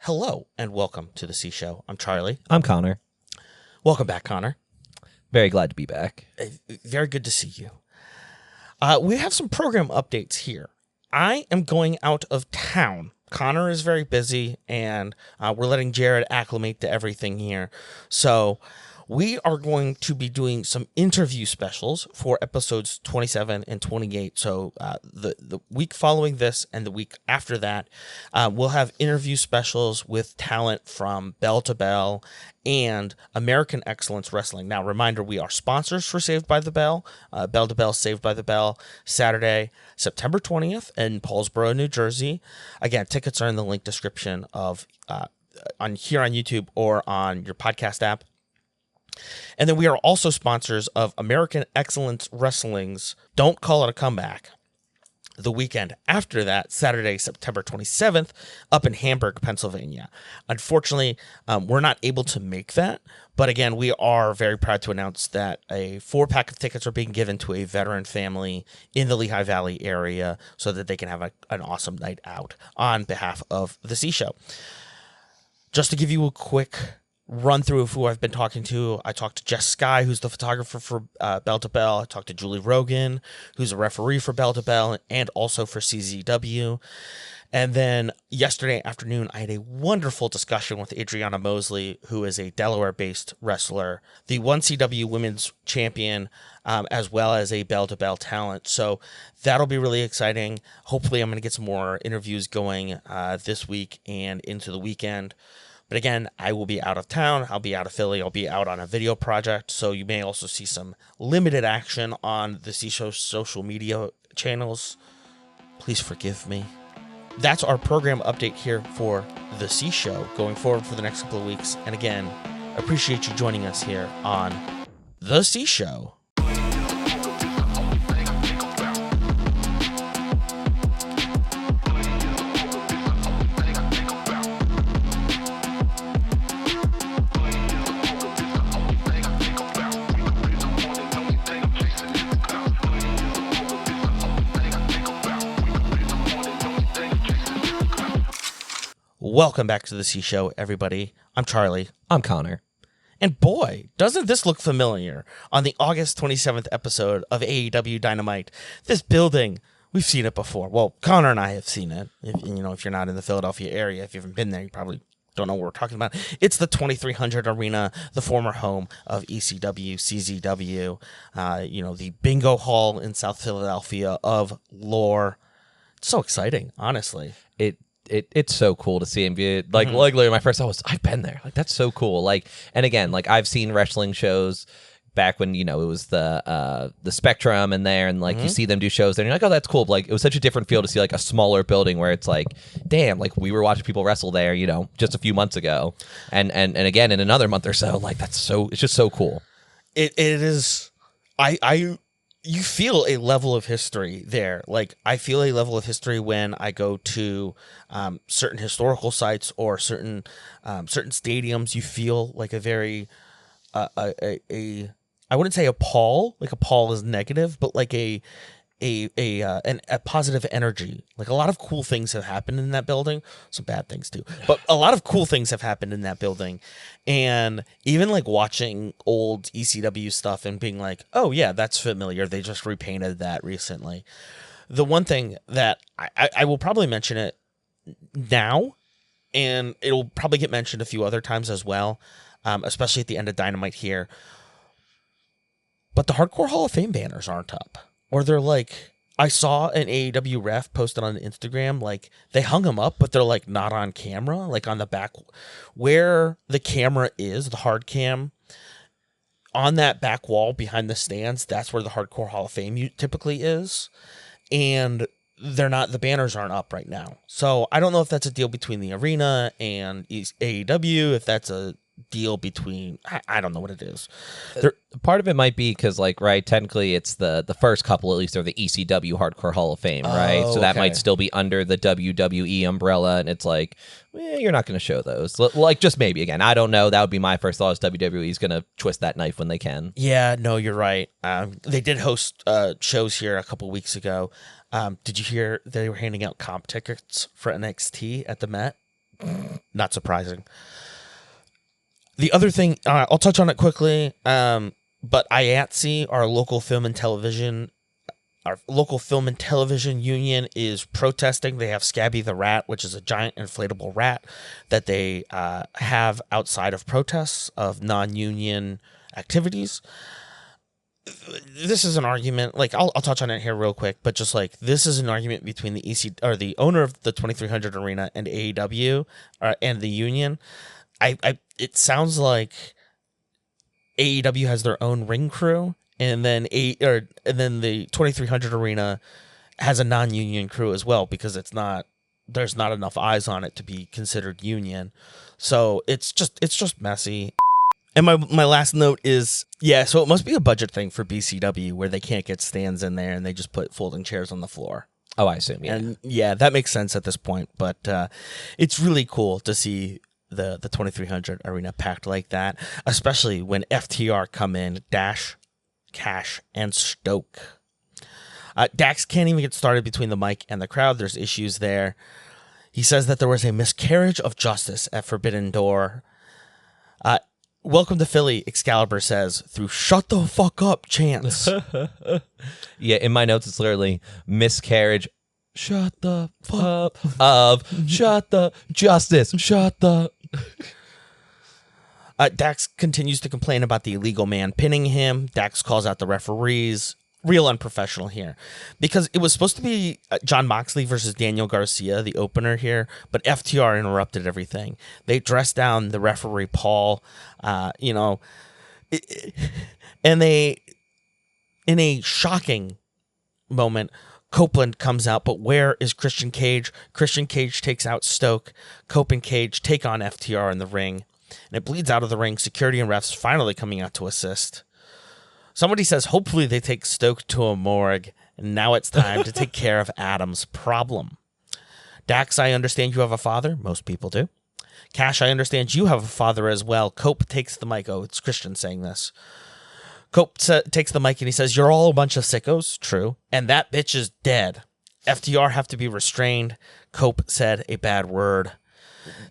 Hello and welcome to the C Show. I'm Charlie. I'm Connor. Welcome back, Connor. Very glad to be back. Very good to see you. We have some program updates here. I am going out of town. Connor is very busy, and we're letting Jared acclimate to everything here. So we are going to be doing some interview specials for episodes 27 and 28. So the week following this and the week after that, we'll have interview specials with talent from Bell to Bell and American Excellence Wrestling. Now, reminder, we are sponsors for Saved by the Bell. Bell to Bell, Saved by the Bell, Saturday, September 20th in Paulsboro, New Jersey. Again, tickets are in the link description of on YouTube or on your podcast app. And then we are also sponsors of American Excellence Wrestling's Don't Call It a Comeback. The weekend after that, Saturday, September 27th, up in Hamburg, Pennsylvania. Unfortunately, we're not able to make that. But again, we are very proud to announce that a 4-pack of tickets are being given to a veteran family in the Lehigh Valley area so that they can have an awesome night out on behalf of the C Show. Just to give you a quick run through of who I've been talking to. I talked to Jess Skye, who's the photographer for Bell to Bell. I talked to Julie Rogan, who's a referee for Bell to Bell and also for CZW. And then yesterday afternoon, I had a wonderful discussion with Adriana Mosley, who is a Delaware-based wrestler, the 1CW Women's Champion, as well as a Bell to Bell talent. So that'll be really exciting. Hopefully, I'm going to get some more interviews going this week and into the weekend. But again, I will be out of town. I'll be out of Philly. I'll be out on a video project. So you may also see some limited action on the C Show's social media channels. Please forgive me. That's our program update here for the C Show going forward for the next couple of weeks. And again, appreciate you joining us here on the C Show. Welcome back to the C Show, everybody. I'm Charlie. I'm Connor. And boy, doesn't this look familiar on the August 27th episode of AEW Dynamite. This building, we've seen it before. Well, Connor and I have seen it. If you're not in the Philadelphia area, if you haven't been there, you probably don't know what we're talking about. It's the 2300 Arena, the former home of ECW, CZW, the bingo hall in South Philadelphia of lore. It's so exciting, honestly. It's so cool to see him be like literally my first thought was I've been there. Like that's so cool. Like, and again, like I've seen wrestling shows back when it was the Spectrum in there, and like you see them do shows there and you're like, oh, that's cool. But, like, it was such a different feel to see like a smaller building where it's like, damn, like we were watching people wrestle there, just a few months ago, and again in another month or so. Like it's just so cool. It is. You feel a level of history there. Like, I feel a level of history when I go to certain historical sites or certain stadiums. You feel like a very, I wouldn't say a pall. Like a pall is negative, but like a positive energy. Like a lot of cool things have happened in that building. Some bad things too, but a lot of cool things have happened in that building. And even like watching old ECW stuff and being like, oh yeah, that's familiar. They just repainted that recently. The one thing that I will probably mention it now, and it'll probably get mentioned a few other times as well, especially at the end of Dynamite here. But the Hardcore Hall of Fame banners aren't up. Or they're like, I saw an AEW ref posted on Instagram, like they hung them up, but they're like not on camera, like on the back where the camera is, the hard cam on that back wall behind the stands. That's where the Hardcore Hall of Fame typically is. And the banners aren't up right now. So I don't know if that's a deal between the arena and AEW, if that's a deal between, I don't know what it is. Part of it might be because, like, right, technically it's the first couple, at least, are the ECW Hardcore Hall of Fame, right? So that might still be under the WWE umbrella, and it's like, you're not going to show those. Like, just maybe. Again, I don't know. That would be my first thought, is WWE's going to twist that knife when they can. Yeah, no, you're right. They did host shows here a couple weeks ago. Did you hear they were handing out comp tickets for NXT at the Met? not surprising. The other thing, I'll touch on it quickly, but IATSE, our local film and television union, is protesting. They have Scabby the Rat, which is a giant inflatable rat that they have outside of protests of non-union activities. This is an argument, like I'll touch on it here real quick, but just like this is an argument between the owner of the 2300 Arena and AEW and the union. It sounds like AEW has their own ring crew, and then the 2300 Arena has a non-union crew as well, because there's not enough eyes on it to be considered union. So it's just messy. And my last note is, so it must be a budget thing for BCW where they can't get stands in there and they just put folding chairs on the floor. Oh, I assume, yeah. And that makes sense at this point, but it's really cool to see the 2300 Arena packed like that, especially when FTR come in, Dash, Cash, and Stoke. Dax can't even get started between the mic and the crowd. There's issues there. He says that there was a miscarriage of justice at Forbidden Door. Welcome to Philly, Excalibur says, through shut the fuck up chants. Yeah, in my notes, it's literally miscarriage. Shut the fuck up. Shut the justice. Shut the. Dax continues to complain about the illegal man pinning him. Dax calls out the referees. Real unprofessional here, because it was supposed to be John Moxley versus Daniel Garcia, the opener here, but FTR interrupted everything. They dressed down the referee Paul, and they, in a shocking moment, Copeland comes out, but where is Christian Cage? Christian Cage takes out Stoke. Cope and Cage take on FTR in the ring, and it bleeds out of the ring. Security and refs finally coming out to assist. Somebody says, hopefully they take Stoke to a morgue, and now it's time to take care of Adam's problem. Dax, I understand you have a father. Most people do. Cash, I understand you have a father as well. Cope takes the mic. Oh, it's Christian saying this. Cope takes the mic and he says, you're all a bunch of sickos. True. And that bitch is dead. FTR have to be restrained. Cope said a bad word.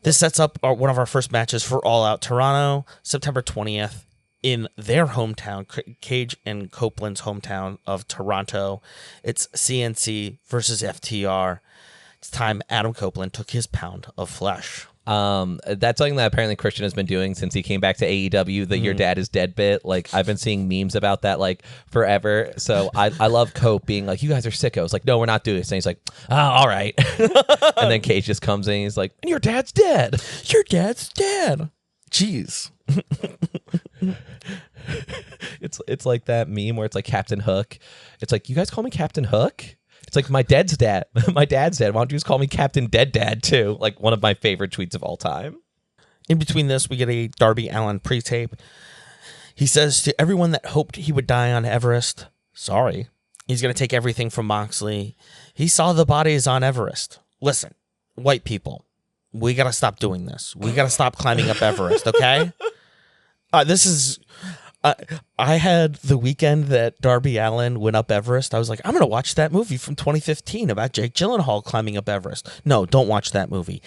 This sets up one of our first matches for All Out Toronto, September 20th. In their hometown, Cage and Copeland's hometown of Toronto. It's CNC versus FTR. It's time Adam Copeland took his pound of flesh. That's something that apparently Christian has been doing since he came back to AEW, the Your Dad is Dead bit. Like, I've been seeing memes about that, like, forever. So I love Cope being like, you guys are sickos. Like, no, we're not doing this. And he's like, oh, all right. And then Cage just comes in and he's like, and your dad's dead. Your dad's dead. Jeez. It's like that meme where it's like Captain Hook. It's like, you guys call me Captain Hook? It's like, my dad's dad. My dad's dead. Why don't you just call me Captain Dead Dad too? Like, one of my favorite tweets of all time. In between this, we get a Darby Allin pre-tape. He says to everyone that hoped he would die on Everest, sorry. He's going to take everything from Moxley. He saw the bodies on Everest. Listen, white people, we got to stop doing this. We got to stop climbing up Everest, okay? This is... I had the weekend that Darby Allin went up Everest. I was like, I'm going to watch that movie from 2015 about Jake Gyllenhaal climbing up Everest. No, don't watch that movie.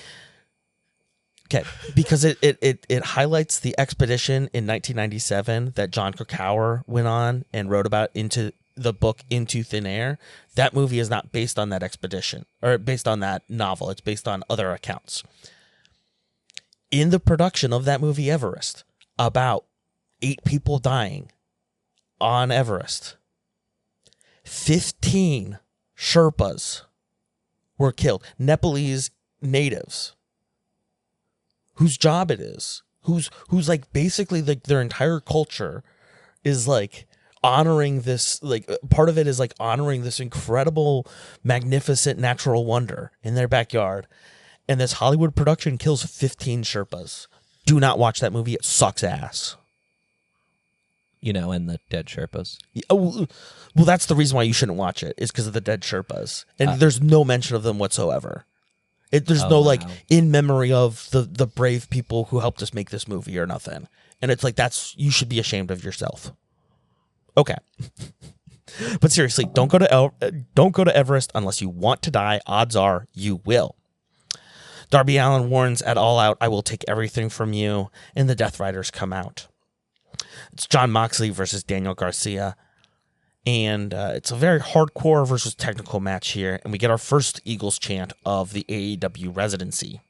Okay, because it highlights the expedition in 1997 that John Krakauer went on and wrote about into the book Into Thin Air. That movie is not based on that expedition or based on that novel. It's based on other accounts. In the production of that movie Everest, about 8 people dying on Everest. 15 Sherpas were killed. Nepalese natives whose job it is, who's like basically like their entire culture is like honoring this, like part of it is like honoring this incredible, magnificent natural wonder in their backyard. And this Hollywood production kills 15 Sherpas. Do not watch that movie. It sucks ass. You know, and the dead Sherpas. Oh, well, that's the reason why you shouldn't watch it, is because of the dead Sherpas. And there's no mention of them whatsoever. There's no, like, in memory of the brave people who helped us make this movie or nothing. And it's like, you should be ashamed of yourself. Okay. But seriously, don't go to Everest unless you want to die. Odds are you will. Darby Allin warns at All Out, "I will take everything from you," and the Death Riders come out. It's Jon Moxley versus Daniel Garcia, and it's a very hardcore versus technical match here, and we get our first Eagles chant of the AEW residency.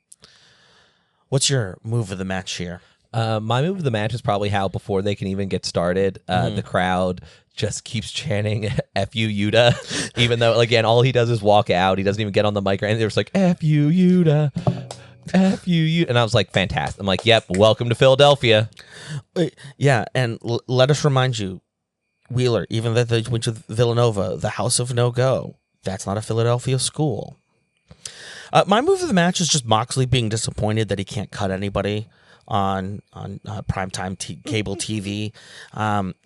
What's your move of the match here? My move of the match is probably how, before they can even get started, the crowd just keeps chanting "F you, Yuta," even though, again, all he does is walk out. He doesn't even get on the mic or anything. They're just like, "F you, Yuta. F you, Yuta." And I was like, fantastic. I'm like, yep, welcome to Philadelphia. Yeah, and let us remind you, Wheeler, even though they went to Villanova, the House of No Go, that's not a Philadelphia school. My move of the match is just Moxley being disappointed that he can't cut anybody on primetime cable TV.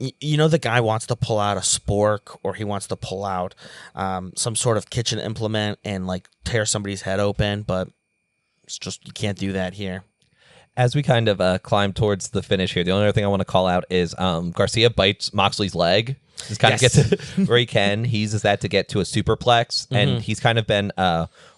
You know, the guy wants to pull out a spork, or he wants to pull out some sort of kitchen implement and like tear somebody's head open, but it's just, you can't do that here. As we kind of climb towards the finish here, the only other thing I want to call out is Garcia bites Moxley's leg. Just kind of gets it where he can. He uses that to get to a superplex, and he's kind of been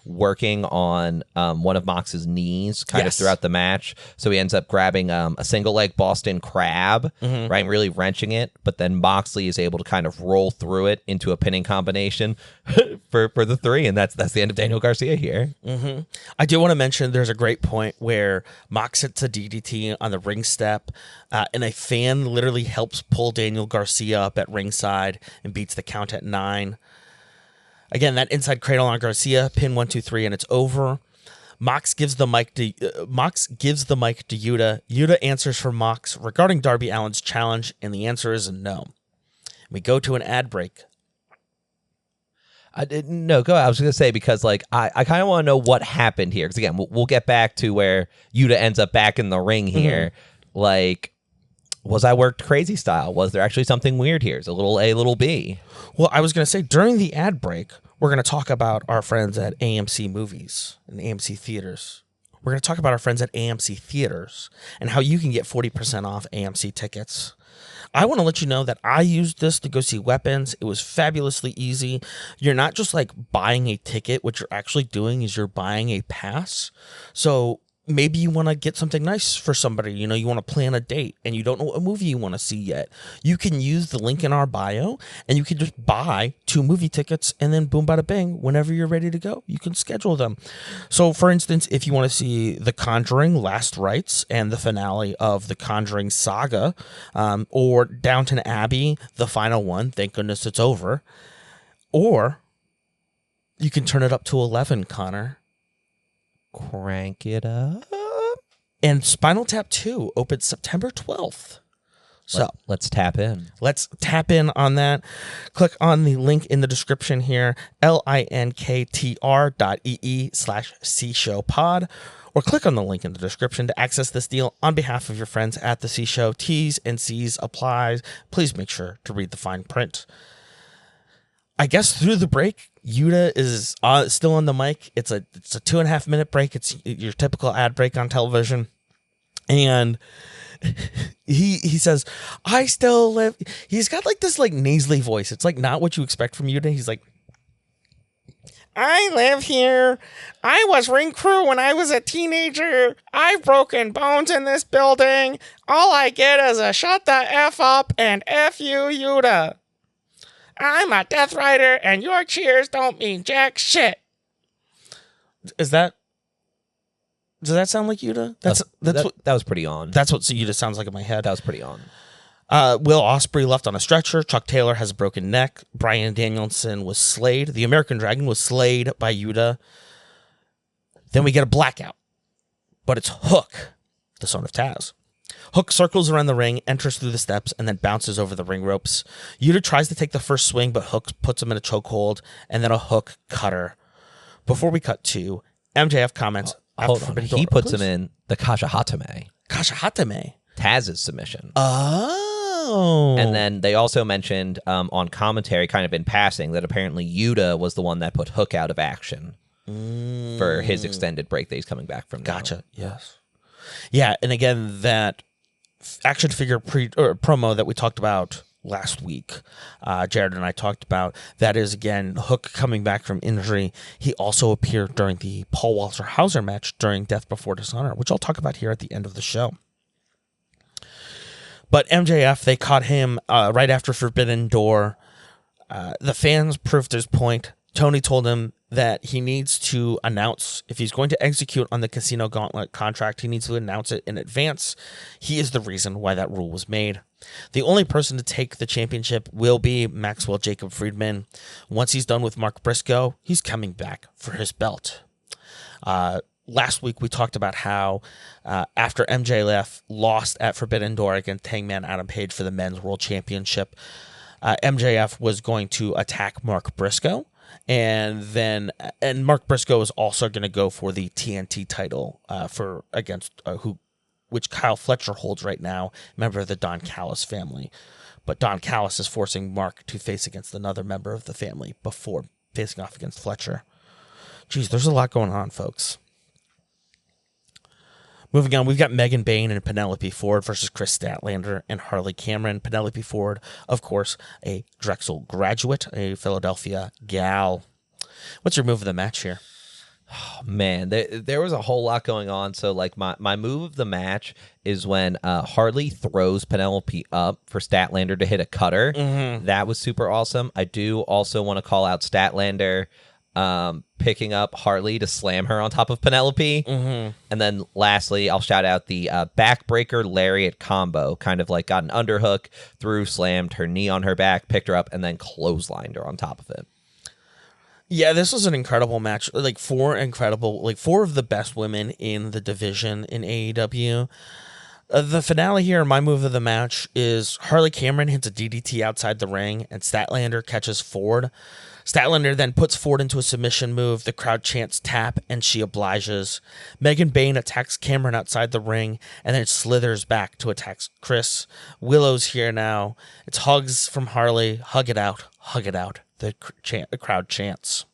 working on one of Mox's knees kind of throughout the match. So he ends up grabbing a single leg Boston Crab, right, and really wrenching it. But then Moxley is able to kind of roll through it into a pinning combination for the three, and that's the end of Daniel Garcia here. I do want to mention there's a great point where Mox hits a DDT on the ring step, and a fan literally helps pull Daniel Garcia up at ringside and beats the count at 9. Again, that inside cradle on Garcia, pin 1, 2, 3, and it's over. Mox gives the mic to Yuta. Yuta answers for Mox regarding Darby Allin's challenge, and the answer is no. We go to an ad break. No, go ahead. I was going to say, because like I kind of want to know what happened here, because again, we'll get back to where Yuta ends up back in the ring here. Like, was I worked crazy style? Was there actually something weird here? It's a little A, little B. Well, I was going to say, during the ad break, we're going to talk about our friends at AMC Movies and AMC Theaters. We're going to talk about our friends at AMC Theaters and how you can get 40% off AMC tickets. I want to let you know that I used this to go see Weapons. It was fabulously easy. You're not just like buying a ticket. What you're actually doing is you're buying a pass. So maybe you want to get something nice for somebody. You know, you want to plan a date and you don't know what movie you want to see yet. You can use the link in our bio and you can just buy 2 movie tickets, and then boom, bada bing, whenever you're ready to go, you can schedule them. So for instance, if you want to see The Conjuring Last Rites and the finale of The Conjuring Saga, or Downton Abbey, the final one, thank goodness it's over, or you can turn it up to 11, Connor. Crank it up. And Spinal Tap 2 opens September 12th. So let's tap in. Let's tap in on that. Click on the link in the description here, linktr.ee/cshowpod, or click on the link in the description to access this deal on behalf of your friends at the C Show. T's and C's applies. Please make sure to read the fine print. I guess through the break, Yuta is still on the mic. It's a 2.5 minute break. It's your typical ad break on television. And he says, "I still live." He's got like this like nasally voice. It's like not what you expect from Yuta. He's like, "I live here. I was ring crew when I was a teenager. I've broken bones in this building. All I get is a shut the F up and F you, Yuta. I'm a Death Rider, and your cheers don't mean jack shit." Does that sound like Yuta? That was pretty on. That's what Yuta sounds like in my head. That was pretty on. Will Ospreay left on a stretcher. Chuck Taylor has a broken neck. Bryan Danielson was slayed. The American Dragon was slayed by Yuta. Then we get a blackout, but it's Hook, the son of Taz. Hook circles around the ring, enters through the steps, and then bounces over the ring ropes. Yuta tries to take the first swing, but Hook puts him in a chokehold, and then a Hook cutter. Before we cut to MJF comments. Hold on. He puts him in the Kashahatame. Kashahatame. Taz's submission. Oh. And then they also mentioned on commentary, kind of in passing, that apparently Yuta was the one that put Hook out of action for his extended break that he's coming back from. Gotcha. Yes. Yeah, and again, that action figure promo that we talked about last week. Jared and I talked about that is, again, Hook coming back from injury. He also appeared during the Paul Walter Hauser match during Death Before Dishonor, which I'll talk about here at the end of the show. But MJF, they caught him right after Forbidden Door. The fans proved his point. Tony told him that he needs to announce, if he's going to execute on the Casino Gauntlet contract, he needs to announce it in advance. He is the reason why that rule was made. The only person to take the championship will be Maxwell Jacob Friedman. Once he's done with Mark Briscoe, he's coming back for his belt. Last week, we talked about how after MJF lost at Forbidden Door against Hangman Adam Page for the Men's World Championship, MJF was going to attack Mark Briscoe. And Mark Briscoe is also going to go for the TNT title which Kyle Fletcher holds right now, member of the Don Callis family. But Don Callis is forcing Mark to face against another member of the family before facing off against Fletcher. Geez, there's a lot going on, folks. Moving on, we've got Megan Bayne and Penelope Ford versus Chris Statlander and Harley Cameron. Penelope Ford, of course, a Drexel graduate, a Philadelphia gal. What's your move of the match here? Oh, man, there was a whole lot going on. So, like, my move of the match is when Harley throws Penelope up for Statlander to hit a cutter. Mm-hmm. That was super awesome. I do also want to call out Statlander picking up Harley to slam her on top of Penelope. Mm-hmm. And then lastly, I'll shout out the backbreaker lariat combo. Kind of like got an underhook, threw, slammed her knee on her back, picked her up, and then clotheslined her on top of it. Yeah, this was an incredible match. Four of the best women in the division in AEW. The finale here, my move of the match, is Harley Cameron hits a DDT outside the ring, and Statlander catches Ford. Statlander then puts Ford into a submission move. The crowd chants tap, and she obliges. Megan Bayne attacks Cameron outside the ring, and then slithers back to attack Chris. Willow's here now. It's hugs from Harley. Hug it out. Hug it out. The crowd chants.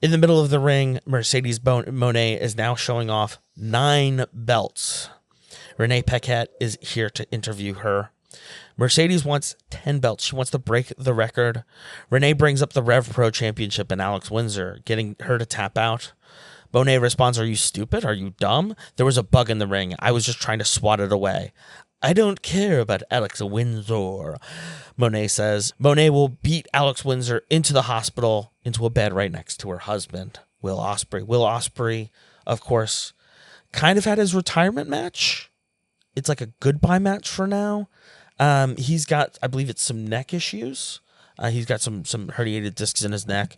In the middle of the ring, Mercedes Moné is now showing off 9 belts. Renee Paquette is here to interview her. Mercedes wants 10 belts. She wants to break the record. Renee brings up the Rev Pro Championship and Alex Windsor, getting her to tap out. Moné responds, "Are you stupid? Are you dumb? There was a bug in the ring. I was just trying to swat it away." "I don't care about Alex Windsor," Moné says. Moné will beat Alex Windsor into the hospital, into a bed right next to her husband, Will Ospreay. Will Ospreay, of course, kind of had his retirement match. It's like a goodbye match for now. He's got, I believe it's some neck issues. He's got some herniated discs in his neck.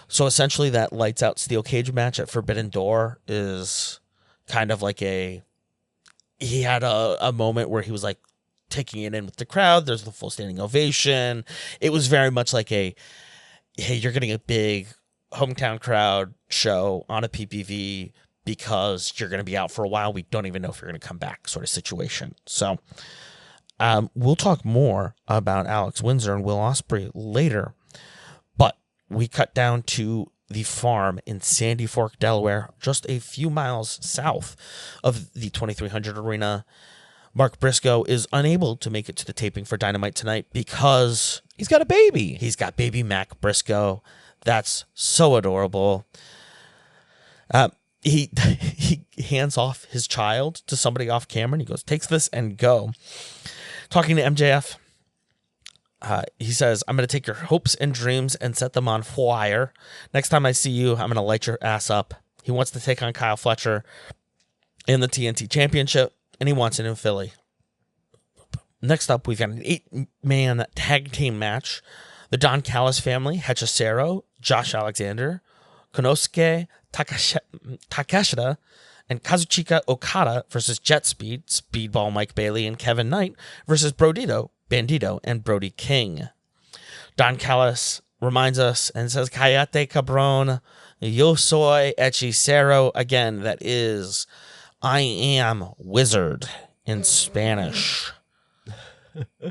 So essentially that lights out steel cage match at Forbidden Door is kind of like he had a moment where he was like taking it in with the crowd. There's the full standing ovation. It was very much like hey, you're getting a big hometown crowd show on a PPV because you're going to be out for a while. We don't even know if you're going to come back sort of situation. So we'll talk more about Alex Windsor and Will Ospreay later, but we cut down to the farm in Sandy Fork, Delaware, just a few miles south of the 2300 arena. Mark Briscoe is unable to make it to the taping for Dynamite tonight because he's got a baby. He's got baby Mac Briscoe. That's so adorable. He hands off his child to somebody off camera, and he goes, "Takes this and go." Talking to MJF, he says, "I'm going to take your hopes and dreams and set them on fire. Next time I see you, I'm going to light your ass up." He wants to take on Kyle Fletcher in the TNT Championship, and he wants it in Philly. Next up, we've got an 8-man tag team match. The Don Callis family, Hechicero, Josh Alexander, Konosuke Takeshita, and Kazuchika Okada versus Jet Speed, Speedball Mike Bailey, and Kevin Knight versus Bandito, and Brody King. Don Callis reminds us and says, "Cállate, cabrón. Yo soy hechicero." Again, that is, "I am wizard" in Spanish.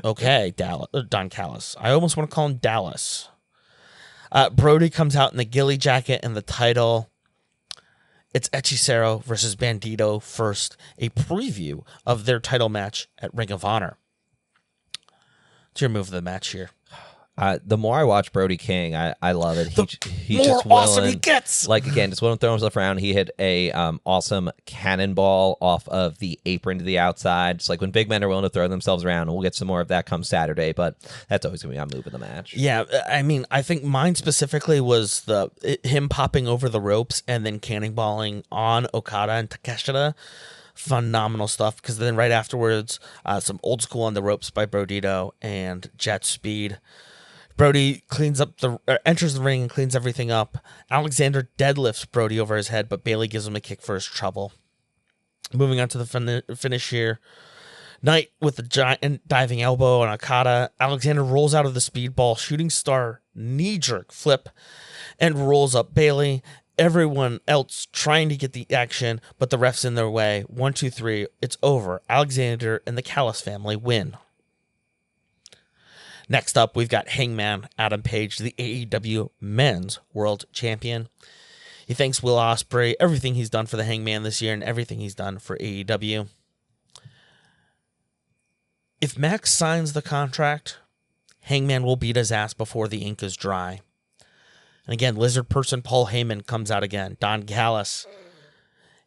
Okay, Don Callis. I almost want to call him Dallas. Brody comes out in the ghillie jacket and the title. It's Hechicero versus Bandito first, a preview of their title match at Ring of Honor. What's your move of the match here? The more I watch Brody King, I love it. He more just awesome willing, he gets. Like, again, just willing to throw himself around. He hit a awesome cannonball off of the apron to the outside. It's like when big men are willing to throw themselves around, and we'll get some more of that come Saturday, but that's always going to be my move of the match. Yeah, I mean, I think mine specifically was him popping over the ropes and then cannonballing on Okada and Takeshita. Phenomenal stuff, because then right afterwards, some old school on the ropes by Brodito and jet speed. Brody enters the ring and cleans everything up. Alexander deadlifts Brody over his head, but Bailey gives him a kick for his trouble. Moving on to the finish here. Knight with a giant diving elbow on Okada. Alexander rolls out of the speedball, shooting star knee jerk flip, and rolls up Bailey. Everyone else trying to get the action, but the ref's in their way. 1, 2, 3. It's over. Alexander and the Callis family win. Next up, we've got Hangman Adam Page, the AEW Men's World Champion. He thanks Will Ospreay, everything he's done for the Hangman this year and everything he's done for AEW. If Max signs the contract, Hangman will beat his ass before the ink is dry. And again, Lizard Person Paul Heyman comes out again. Don Callis.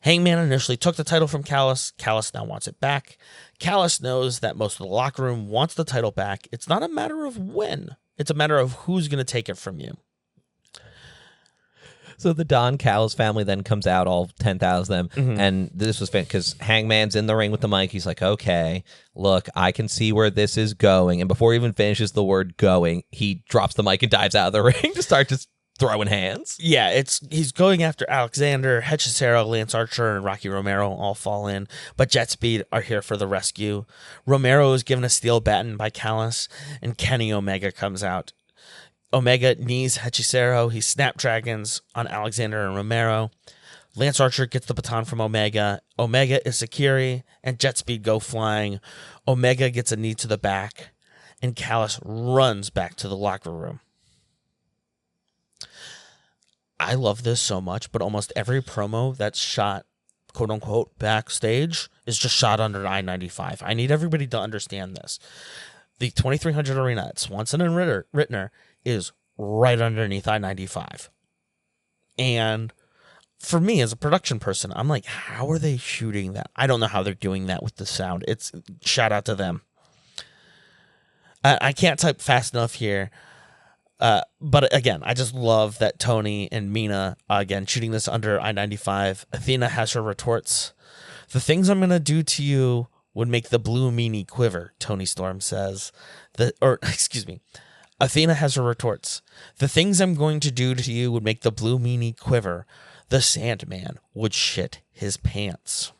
Hangman initially took the title from Callis. Callis now wants it back. Callis knows that most of the locker room wants the title back. It's not a matter of when. It's a matter of who's going to take it from you. So the Don Callis family then comes out, all 10,000 of them, and this was because Hangman's in the ring with the mic. He's like, okay, look, I can see where this is going. And before he even finishes the word going, he drops the mic and dives out of the ring to start just throwing hands. Yeah, he's going after Alexander, Hechicero, Lance Archer, and Rocky Romero all fall in, but Jet Speed are here for the rescue. Romero is given a steel baton by Callis, and Kenny Omega comes out. Omega knees Hechicero. He snapdragons on Alexander and Romero. Lance Archer gets the baton from Omega. Omega is Sakiri, and Jet Speed go flying. Omega gets a knee to the back, and Callis runs back to the locker room. I love this so much, but almost every promo that's shot, quote unquote, backstage is just shot under I-95. I need everybody to understand this. The 2300 arena at Swanson and Rittner is right underneath I-95. And for me as a production person, I'm like, how are they shooting that? I don't know how they're doing that with the sound. It's shout out to them. I can't type fast enough here. But again, I just love that Tony and Mina, again, shooting this under I-95. Athena has her retorts. The things I'm going to do to you would make the blue meanie quiver, Tony Storm says. Athena has her retorts. The things I'm going to do to you would make the blue meanie quiver. The Sandman would shit his pants.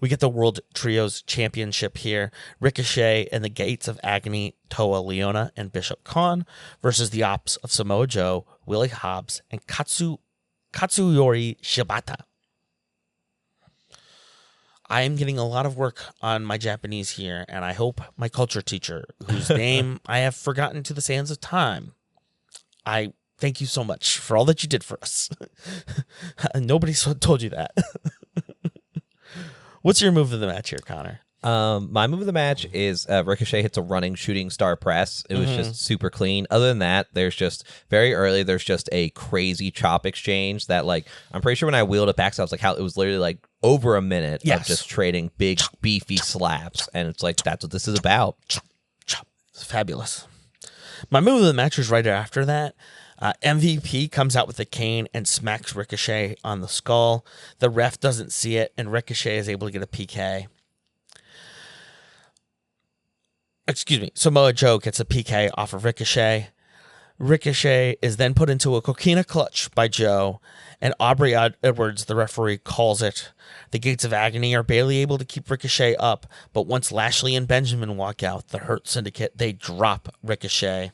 We get the World Trios Championship here. Ricochet and the Gates of Agony, Toa Leona and Bishop Khan versus the Ops of Samoa Joe, Willie Hobbs, and Katsuyori Shibata. I am getting a lot of work on my Japanese here, and I hope my culture teacher, whose name I have forgotten to the sands of time, I thank you so much for all that you did for us. Nobody told you that. What's your move of the match here, Connor? My move of the match is Ricochet hits a running shooting star press. It was just super clean. Other than that, there's just a crazy chop exchange that, like, I'm pretty sure when I wheeled it back, so I was like, how it was literally like over a minute of just trading big beefy slaps, and it's like that's what this is about. It's fabulous. My move of the match was right after that. MVP comes out with a cane and smacks Ricochet on the skull. The ref doesn't see it, and Ricochet is able to get a PK. Samoa Joe gets a PK off of Ricochet. Ricochet is then put into a coquina clutch by Joe, and Aubrey Edwards, the referee, calls it. The Gates of Agony are barely able to keep Ricochet up, but once Lashley and Benjamin walk out, the Hurt Syndicate, they drop Ricochet.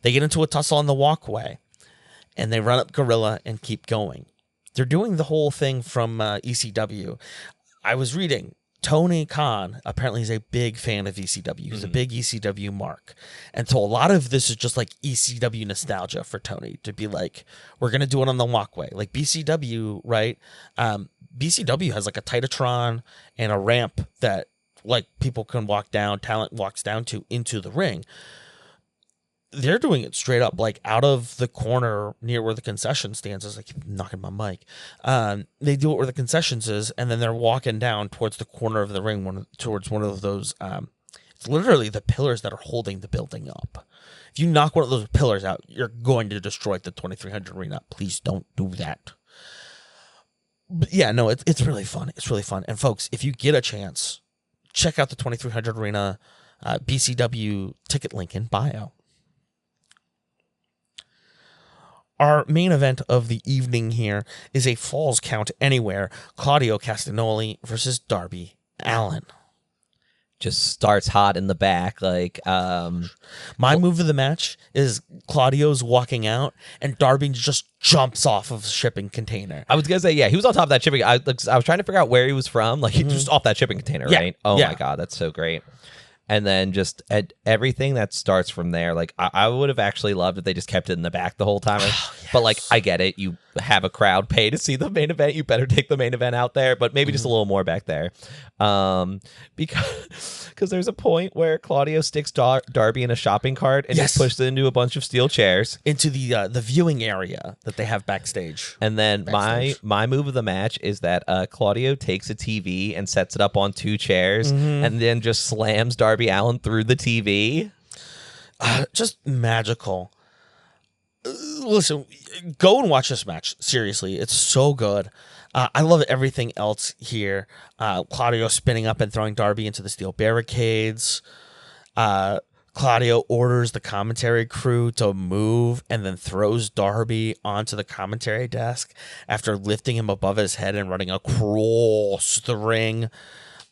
They get into a tussle on the walkway, and they run up Gorilla and keep going. They're doing the whole thing from ECW. I was reading, Tony Khan apparently is a big fan of ECW. He's a big ECW mark. And so a lot of this is just like ECW nostalgia for Tony to be like, we're going to do it on the walkway. Like BCW, right? BCW has like a Titatron and a ramp that like people can walk down, talent walks down to into the ring. They're doing it straight up, like out of the corner near where the concession stands is. I keep knocking my mic. They do it where the concessions is, and then they're walking down towards the corner of the ring, towards one of those. It's literally the pillars that are holding the building up. If you knock one of those pillars out, you're going to destroy the 2300 arena. Please don't do that. But yeah, no, it's really fun. It's really fun. And folks, if you get a chance, check out the 2300 arena BCW ticket link in bio. Our main event of the evening here is a Falls Count Anywhere, Claudio Castagnoli versus Darby Allin. Just starts hot in the back. Like, my move of the match is Claudio's walking out and Darby just jumps off of the shipping container. I was gonna say, yeah, he was on top of that shipping. I was trying to figure out where he was from. Like, he just off that shipping container, right? Oh my god, that's so great. And then just everything that starts from there, like I would have actually loved if they just kept it in the back the whole time. Yes. But like, I get it. You have a crowd pay to see the main event. You better take the main event out there, but maybe just a little more back there. Because there's a point where Claudio sticks Darby in a shopping cart and just pushes it into a bunch of steel chairs. Into the viewing area that they have backstage. And then my move of the match is that Claudio takes a TV and sets it up on two chairs and then just slams Darby Allin through the TV. Just magical. Listen, go and watch this match. Seriously, it's so good. I love everything else here. Claudio spinning up and throwing Darby into the steel barricades. Claudio orders the commentary crew to move and then throws Darby onto the commentary desk after lifting him above his head and running across the ring.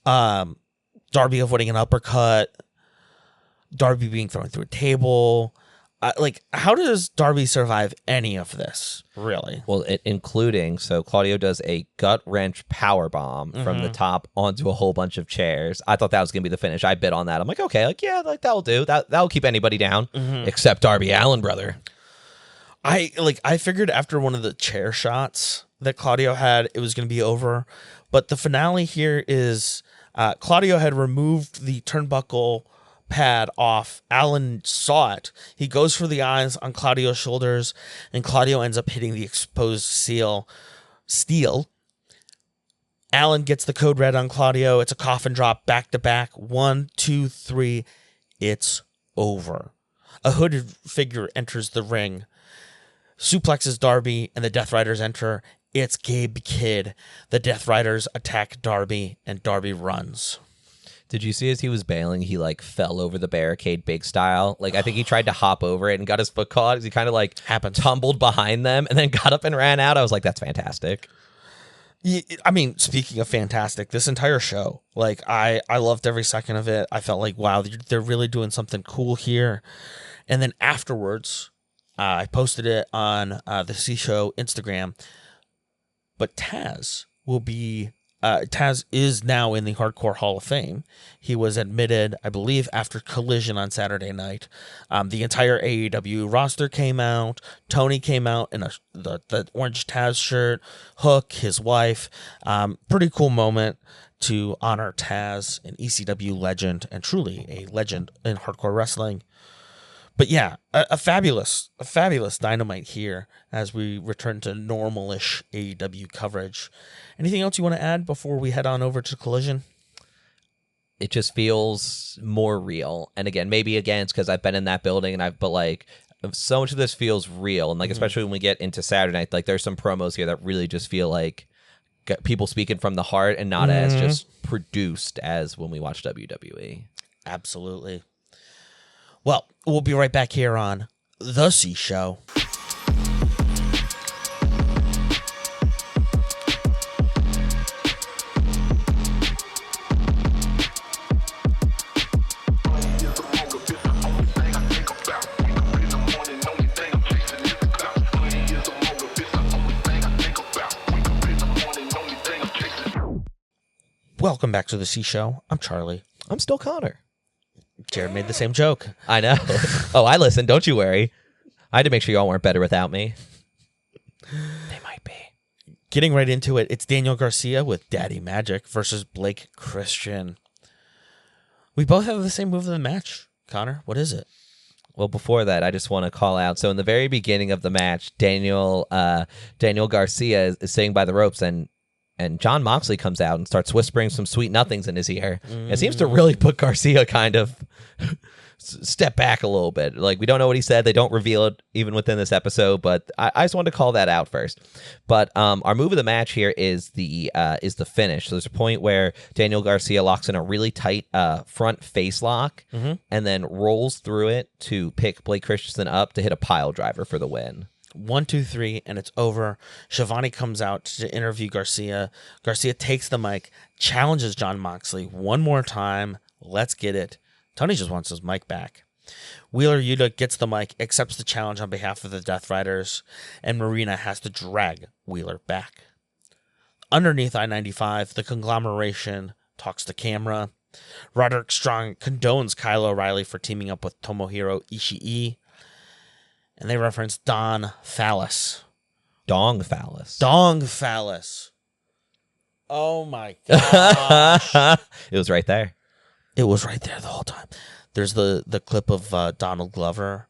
Darby avoiding an uppercut. Darby being thrown through a table. Like, how does Darby survive any of this, really? Well, including, so Claudio does a gut wrench power bomb from the top onto a whole bunch of chairs. I thought that was going to be the finish. I bid on that. I'm like, okay, like, yeah, like that'll do. That'll keep anybody down, except Darby Allin, brother. I figured after one of the chair shots that Claudio had, it was going to be over. But the finale here is Claudio had removed the turnbuckle pad off. Allin saw it. He goes for the eyes on Claudio's shoulders, and Claudio ends up hitting the exposed steel. Allin gets the code red on Claudio. It's a coffin drop, back to back. 1, 2, 3. It's over. A hooded figure enters the ring, suplexes Darby, and the Death Riders enter. It's Gabe Kidd. The Death Riders attack Darby, and Darby runs. Did you see as he was bailing, he like fell over the barricade big style? Like, I think he tried to hop over it and got his foot caught as he kind of like tumbled behind them and then got up and ran out. I was like, that's fantastic. Yeah, I mean, speaking of fantastic, this entire show, like I loved every second of it. I felt like, wow, they're really doing something cool here. And then afterwards, I posted it on the C Show Instagram. But Taz will be... Taz is now in the Hardcore Hall of Fame. He was admitted, I believe, after Collision on Saturday night. The entire AEW roster came out. Tony came out in the orange Taz shirt. Hook, his wife. Pretty cool moment to honor Taz, an ECW legend, and truly a legend in hardcore wrestling. But yeah, a fabulous Dynamite here as we return to normal-ish AEW coverage. Anything else you want to add before we head on over to Collision? It just feels more real. And again, it's because I've been in that building but like so much of this feels real. And like, especially when we get into Saturday night, like there's some promos here that really just feel like people speaking from the heart and not as just produced as when we watch WWE. Absolutely. Well, we'll be right back here on The C Show. Welcome back to The C Show. I'm Charlie. I'm still Connor. Jared made the same joke. I know. Oh, I listened. Don't you worry. I had to make sure y'all weren't better without me. They might be. Getting right into it, it's Daniel Garcia with Daddy Magic versus Blake Christian. We both have the same move of the match, Connor. What is it? Well, before that, I just want to call out. So in the very beginning of the match, Daniel Garcia is sitting by the ropes, and Jon Moxley comes out and starts whispering some sweet nothings in his ear. It seems to really put Garcia kind of step back a little bit. Like, we don't know what he said. They don't reveal it even within this episode, but I just wanted to call that out first. But our move of the match here is the finish. So there's a point where Daniel Garcia locks in a really tight front face lock and then rolls through it to pick Blake Christensen up to hit a pile driver for the win. 1, 2, 3, and it's over. Shivani comes out to interview Garcia. Garcia takes the mic, challenges Jon Moxley one more time. Let's get it. Tony just wants his mic back. Wheeler Yuta gets the mic, accepts the challenge on behalf of the Death Riders, and Marina has to drag Wheeler back. Underneath I-95, the conglomeration talks to camera. Roderick Strong condones Kyle O'Reilly for teaming up with Tomohiro Ishii. And they reference Don Phallus. Dong Phallus. Dong Phallus. Oh my gosh. It was right there. It was right there the whole time. There's the clip of Donald Glover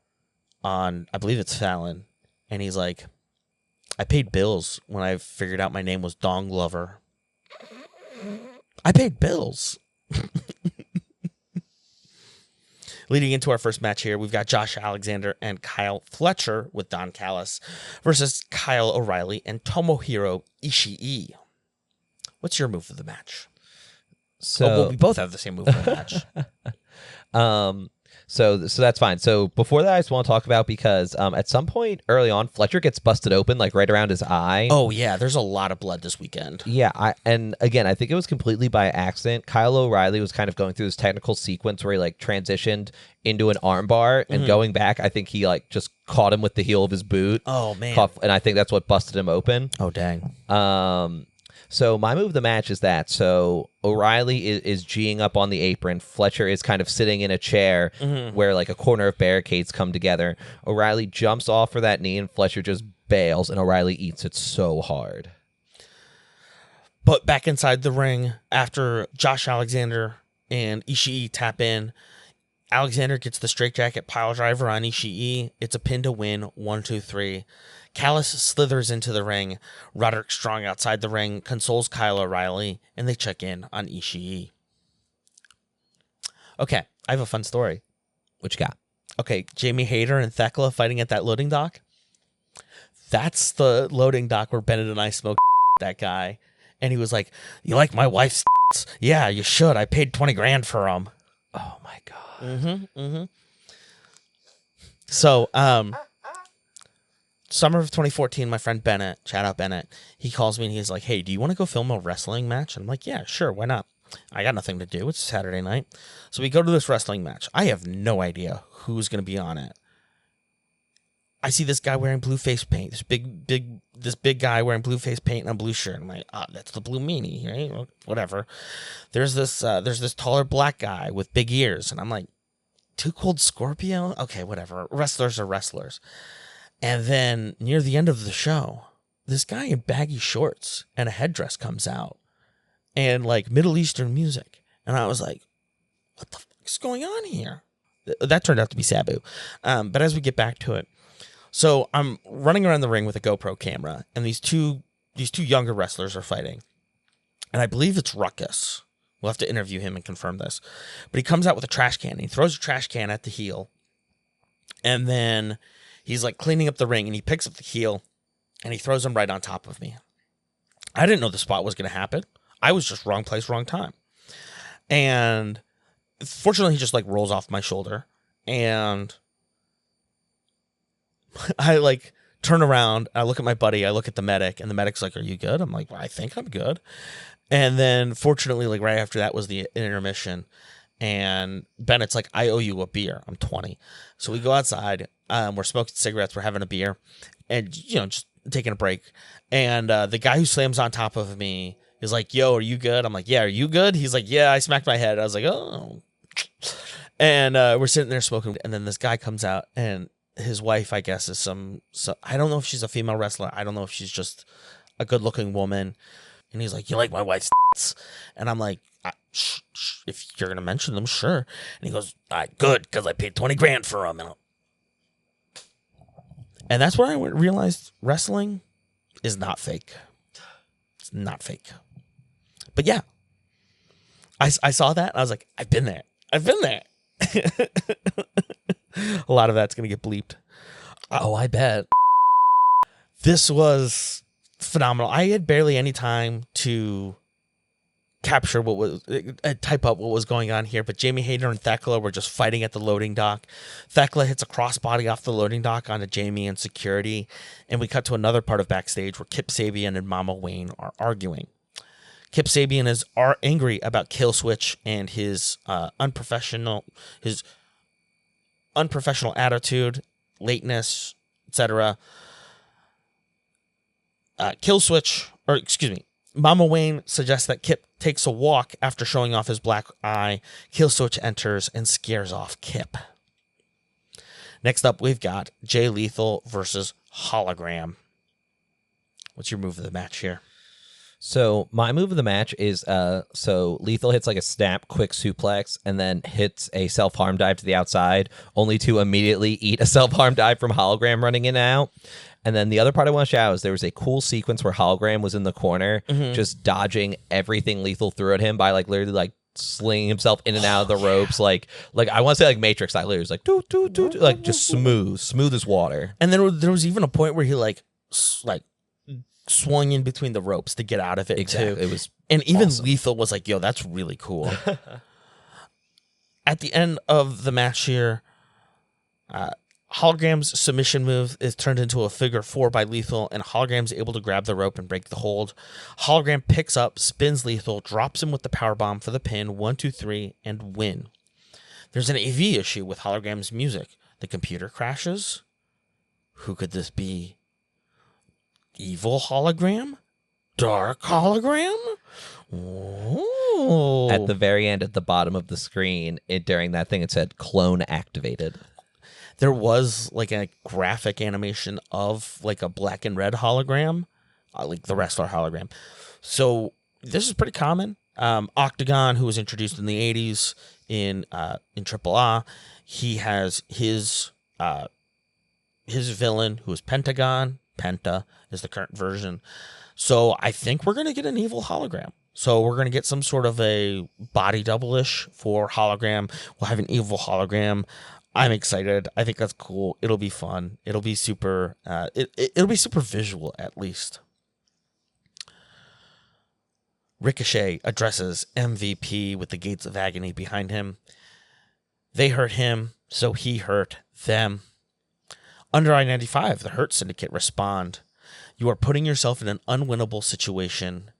on, I believe it's Fallon. And he's like, I paid bills when I figured out my name was Dong Glover. I paid bills. Leading into our first match here, we've got Josh Alexander and Kyle Fletcher with Don Callis versus Kyle O'Reilly and Tomohiro Ishii. What's your move of the match? So we both have the same move of the match. So that's fine. So before that, I just want to talk about, because at some point early on, Fletcher gets busted open, like right around his eye. Oh yeah, there's a lot of blood this weekend. Yeah, and again, I think it was completely by accident. Kyle O'Reilly was kind of going through this technical sequence where he like transitioned into an armbar, and going back, I think he like just caught him with the heel of his boot. Oh man, and I think that's what busted him open. Oh dang. So my move of the match is that. So O'Reilly is G'ing up on the apron. Fletcher is kind of sitting in a chair where like a corner of barricades come together. O'Reilly jumps off for that knee, and Fletcher just bails, and O'Reilly eats it so hard. But back inside the ring, after Josh Alexander and Ishii tap in, Alexander gets the straightjacket pile driver on Ishii. It's a pin to win, 1, 2, 3. Callis slithers into the ring. Roderick Strong outside the ring consoles Kyle O'Reilly, and they check in on Ishii. Okay, I have a fun story. What you got? Okay, Jamie Hayter and Thekla fighting at that loading dock. That's the loading dock where Bennett and I smoked that guy. And he was like, "You like my wife's?" Yeah, you should. I paid 20 grand for them. Oh my God. So, summer of 2014, my friend Bennett, shout out Bennett, he calls me and he's like, "Hey, do you want to go film a wrestling match?" And I'm like, "Yeah, sure, why not? I got nothing to do. It's Saturday night." So we go to this wrestling match. I have no idea who's going to be on it. I see this guy wearing blue face paint, this big guy wearing blue face paint and a blue shirt. I'm like, "Oh, that's the Blue Meanie, right?" Well, whatever. There's this taller black guy with big ears, and I'm like, Too Cold Scorpio? Okay, whatever. Wrestlers are wrestlers. And then near the end of the show, this guy in baggy shorts and a headdress comes out and like Middle Eastern music. And I was like, what the fuck is going on here? That turned out to be Sabu. But as we get back to it, so I'm running around the ring with a GoPro camera, and these two younger wrestlers are fighting. And I believe it's Ruckus. We'll have to interview him and confirm this. But he comes out with a trash can, and he throws a trash can at the heel. And then he's like cleaning up the ring, and he picks up the heel, and he throws him right on top of me. I didn't know the spot was going to happen. I was just wrong place, wrong time. And fortunately, he just like rolls off my shoulder, and I like turn around, I look at my buddy, I look at the medic, and the medic's like, "Are you good?" I'm like, "Well, I think I'm good." And then fortunately, like right after that was the intermission, and Bennett's like, "I owe you a beer." I'm 20. So we go outside, we're smoking cigarettes, we're having a beer, and just taking a break. And the guy who slams on top of me is like, "Yo, are you good?" I'm like, "Yeah, are you good?" He's like, "Yeah, I smacked my head." I was like, "Oh." And we're sitting there smoking, and then this guy comes out, and his wife, I guess, is some I don't know if she's a female wrestler. I don't know if she's just a good-looking woman. And he's like, "You like my wife's?" And I'm like, If you're going to mention them, sure. And he goes, all right, good, because I paid 20 grand for them. And that's where I realized wrestling is not fake. It's not fake. But yeah, I saw that. And I was like, I've been there. I've been there. A lot of that's going to get bleeped. Oh, I bet. This was phenomenal. I had barely any time to capture type up what was going on here, but Jamie Hayter and Thekla were just fighting at the loading dock. Thekla hits a crossbody off the loading dock onto Jamie and security, and we cut to another part of backstage where Kip Sabian and Mama Wayne are arguing. Kip Sabian is angry about Kill Switch and his unprofessional attitude, lateness, etc. Mama Wayne suggests that Kip takes a walk after showing off his black eye. Killswitch enters and scares off Kip. Next up, we've got Jay Lethal versus Hologram. What's your move of the match here? So my move of the match is so Lethal hits like a snap quick suplex and then hits a self-harm dive to the outside, only to immediately eat a self-harm dive from Hologram running in and out. And then the other part I want to shout out is there was a cool sequence where Hologram was in the corner, just dodging everything Lethal threw at him by like literally like slinging himself in and out of the ropes, like I want to say like Matrix style. Literally, it was like doo, doo, doo, doo, like just smooth as water. And then there was even a point where he like swung in between the ropes to get out of it. Exactly, too. it was, and even awesome. Lethal was like, "Yo, that's really cool." At the end of the match here, Hologram's submission move is turned into a figure 4 by Lethal, and Hologram's able to grab the rope and break the hold. Hologram picks up, spins Lethal, drops him with the powerbomb for the pin, 1, 2, 3, and win. There's an AV issue with Hologram's music. The computer crashes. Who could this be? Evil Hologram? Dark Hologram? Ooh. At the very end, at the bottom of the screen, during that thing, it said clone activated. There was like a graphic animation of like a black and red hologram, like the wrestler hologram. So this is pretty common. Octagon, who was introduced in the 80s in AAA, he has his villain, who is Pentagon. Penta is the current version. So I think we're going to get an evil hologram. So we're going to get some sort of a body double-ish for hologram. We'll have an evil hologram. I'm excited. I think that's cool. It'll be fun. It'll be super. It'll be super visual, at least. Ricochet addresses MVP with the Gates of Agony behind him. They hurt him, so he hurt them. Under I-95, the Hurt Syndicate respond. You are putting yourself in an unwinnable situation.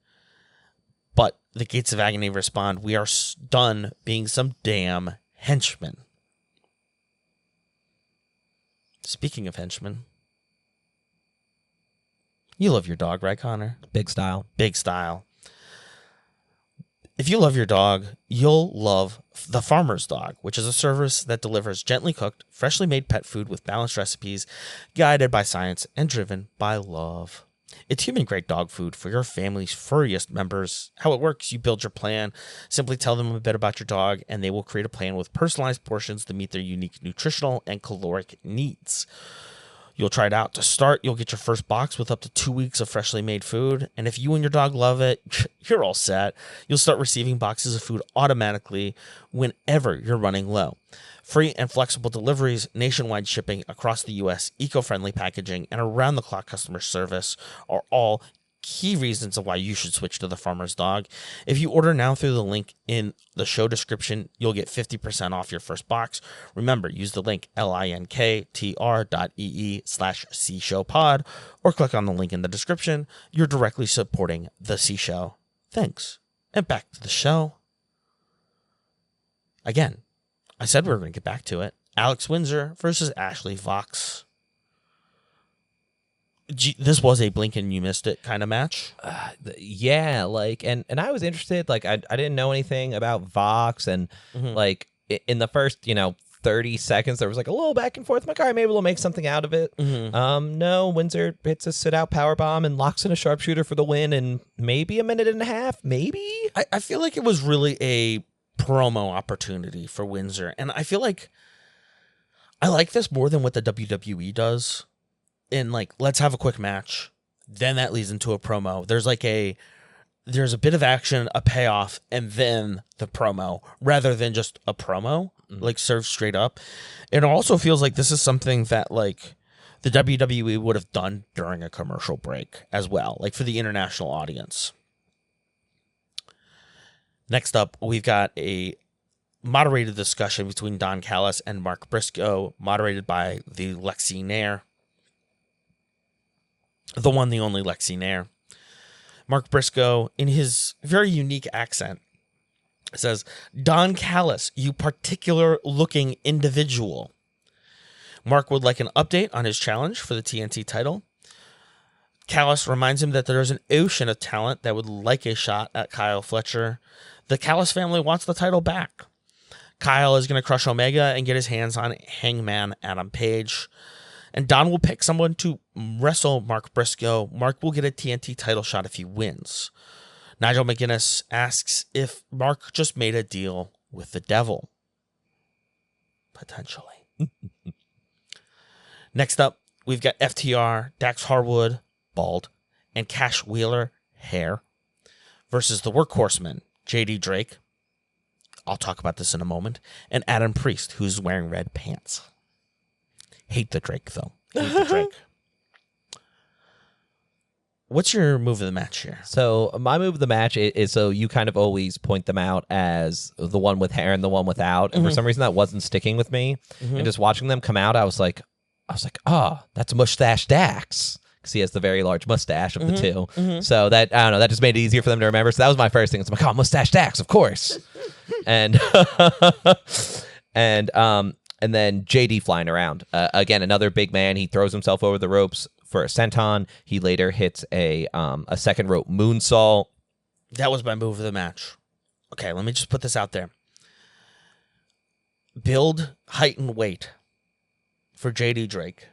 But the Gates of Agony respond. We are done being some damn henchmen. Speaking of henchmen, you love your dog, right, Connor? Big style. Big style. If you love your dog, you'll love The Farmer's Dog, which is a service that delivers gently cooked, freshly made pet food with balanced recipes, guided by science and driven by love. It's human-grade dog food for your family's furriest members. How it works, you build your plan. Simply tell them a bit about your dog, and they will create a plan with personalized portions to meet their unique nutritional and caloric needs. You'll try it out. To start, you'll get your first box with up to 2 weeks of freshly made food. And if you and your dog love it, you're all set. You'll start receiving boxes of food automatically whenever you're running low. Free and flexible deliveries, nationwide shipping across the U.S., eco-friendly packaging, and around-the-clock customer service are all key reasons of why you should switch to The Farmer's Dog. If you order now through the link in the show description, you'll get 50% off your first box. Remember, use the link linktr.ee/cshowpod or click on the link in the description. You're directly supporting the C Show. Thanks. And back to the show. Again, I said we were going to get back to it. Alex Windsor versus Ashley Fox. This was a blink and you missed it kind of match. Yeah, like, and I was interested. Like, I didn't know anything about Vox, and like in the first, 30 seconds, there was like a little back and forth. I'm like, all right, maybe we'll make something out of it. No, Windsor hits a sit-out powerbomb and locks in a sharpshooter for the win in maybe a minute and a half, maybe? I feel like it was really a promo opportunity for Windsor, and I feel like I like this more than what the WWE does. In like, let's have a quick match, then that leads into a promo. There's a bit of action, a payoff, and then the promo, rather than just a promo, like served straight up. It also feels like this is something that like the WWE would have done during a commercial break as well, like for the international audience. Next up, we've got a moderated discussion between Don Callis and Mark Briscoe, moderated by the Lexi Nair. The one, the only Lexi Nair. Mark Briscoe, in his very unique accent, says, "Don Callis, you particular-looking individual." Mark would like an update on his challenge for the TNT title. Callis reminds him that there's an ocean of talent that would like a shot at Kyle Fletcher. The Callis family wants the title back. Kyle is going to crush Omega and get his hands on Hangman Adam Page. And Don will pick someone to wrestle Mark Briscoe. Mark will get a TNT title shot if he wins. Nigel McGuinness asks if Mark just made a deal with the devil. Potentially. Next up, we've got FTR, Dax Harwood, bald, and Cash Wheeler, hair, versus the Workhorsemen, JD Drake. I'll talk about this in a moment. And Adam Priest, who's wearing red pants. Hate the Drake, though. Hate the Drake. What's your move of the match here? So my move of the match is so you kind of always point them out as the one with hair and the one without. And for some reason that wasn't sticking with me. And just watching them come out, I was like, oh, that's Mustache Dax. Because he has the very large mustache of the two. So that, I don't know, that just made it easier for them to remember. So that was my first thing. It's like, oh, Mustache Dax, of course. And and then JD flying around. Again, another big man. He throws himself over the ropes for a senton. He later hits a second rope moonsault. That was my move of the match. Okay, let me just put this out there. Build, height, and weight for JD Drake.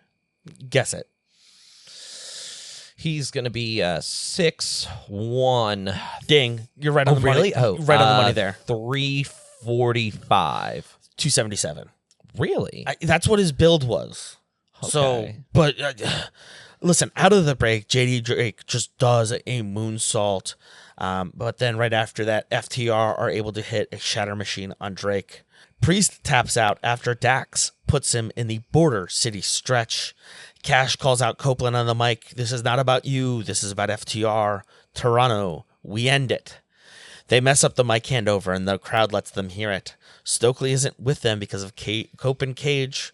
Guess it. He's going to be 6'1". Ding. You're right on the really? money. Oh, right on the money there. 345. 277. Really? That's what his build was. Okay. So, but listen, out of the break, JD Drake just does a moonsault. But then right after that, FTR are able to hit a shatter machine on Drake. Priest taps out after Dax puts him in the Border City stretch. Cash calls out Copeland on the mic. "This is not about you. This is about FTR. Toronto, we end it." They mess up the mic handover, and the crowd lets them hear it. Stokely isn't with them because of Cope and Cage.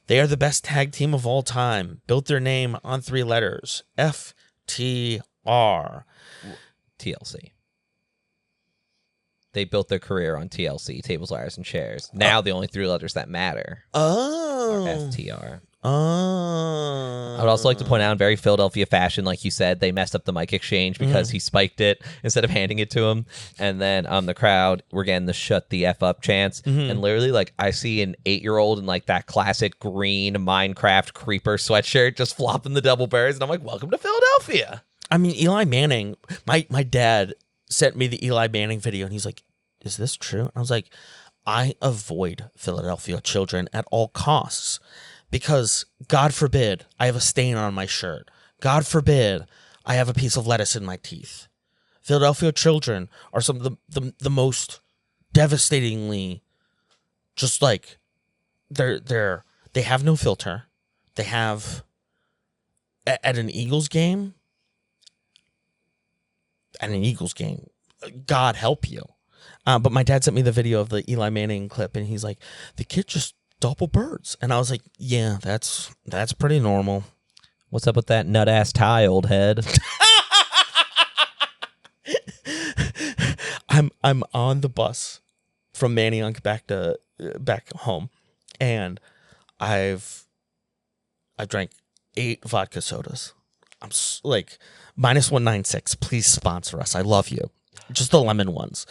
They are the best tag team of all time. Built their name on 3 letters. FTR. TLC. They built their career on TLC, tables, ladders, and chairs. Now the only 3 letters that matter are FTR. I would also like to point out in very Philadelphia fashion, like you said, they messed up the mic exchange because he spiked it instead of handing it to him. And then the crowd were getting the "shut the F up" chants. And literally, like, I see an 8-year-old in like that classic green Minecraft creeper sweatshirt just flopping the double birds. And I'm like, welcome to Philadelphia. I mean, Eli Manning, my dad sent me the Eli Manning video, and he's like, "Is this true?" I was like, I avoid Philadelphia children at all costs. Because, God forbid, I have a stain on my shirt. God forbid, I have a piece of lettuce in my teeth. Philadelphia children are some of the most devastatingly, just like, they have no filter. They have, at an Eagles game, God help you. But my dad sent me the video of the Eli Manning clip, and he's like, the kid just double birds. And I was like, yeah, that's pretty normal. What's up with that nut-ass tie, old head? I'm on the bus from Manayunk back home, and I drank 8 vodka sodas. I'm like, -196. Please sponsor us. I love you. Just the lemon ones.